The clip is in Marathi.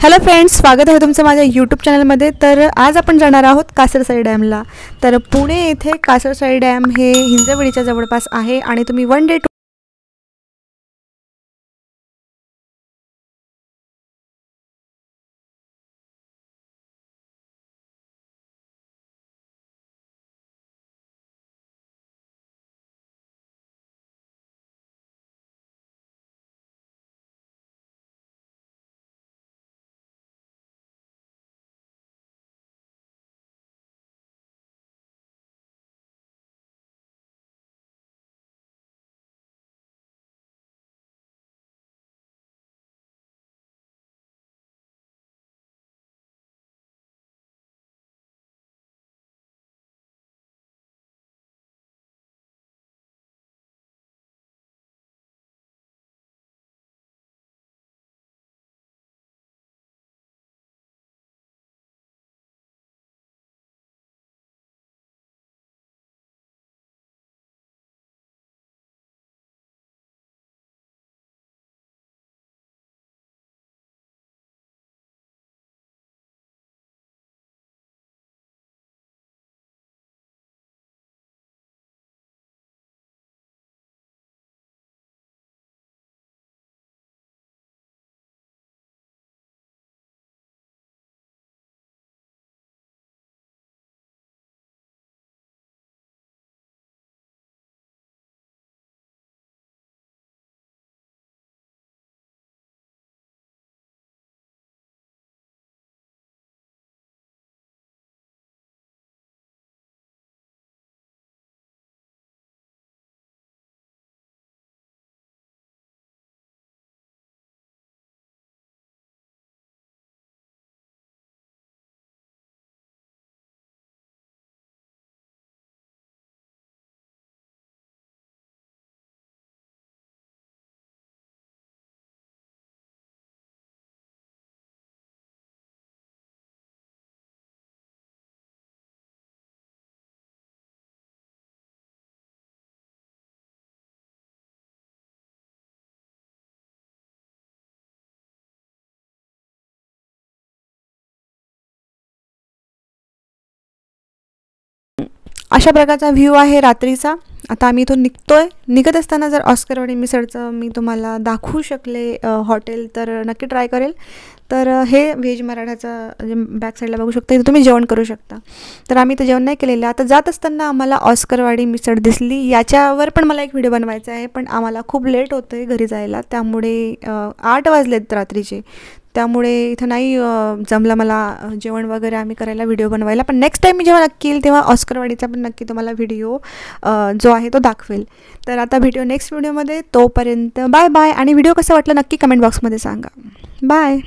हॅलो फ्रेंड्स, स्वागत आहे तुमचं माझ्या यूट्यूब चॅनलमध्ये। तर आज आपण जाणार आहोत कासरसाई डॅमला। तर पुणे येथे कासरसाई डॅम हे हिंजवडीच्या जवळपास आहे आणि तुम्ही वन डे अशा प्रकारचा व्ह्यू आहे रात्रीचा। आता आम्ही इथून निघत असताना जर ऑस्करवाडी मिसळचं मी तुम्हाला दाखवू शकले हॉटेल तर नक्की ट्राय करेल। तर हे व्हेज मराठाचं बॅक साईडला बघू शकता, इथे तुम्ही जेवण करू शकता। तर आम्ही इथं जेवण नाही केलेलं। आता जात असताना आम्हाला ऑस्करवाडी मिसळ दिसली, याच्यावर पण मला एक व्हिडिओ बनवायचा आहे, पण आम्हाला खूप लेट होतं आहे घरी जायला, त्यामुळे 8 वाजलेत रात्रीचे, त्यामुळे इथं नाही जमलं मला जेवण वगैरे आम्ही करायला, व्हिडिओ बनवायला। पण नेक्स्ट टाईम मी जेव्हा नक्की येईल तेव्हा ऑस्करवाडीचा पण नक्की तुम्हाला व्हिडिओ जो आहे तो दाखवेल। तर आता भेटूया नेक्स्ट व्हिडिओमध्ये, तोपर्यंत बाय बाय। आणि व्हिडिओ कसा वाटला नक्की कमेंट बॉक्समध्ये सांगा। बाय।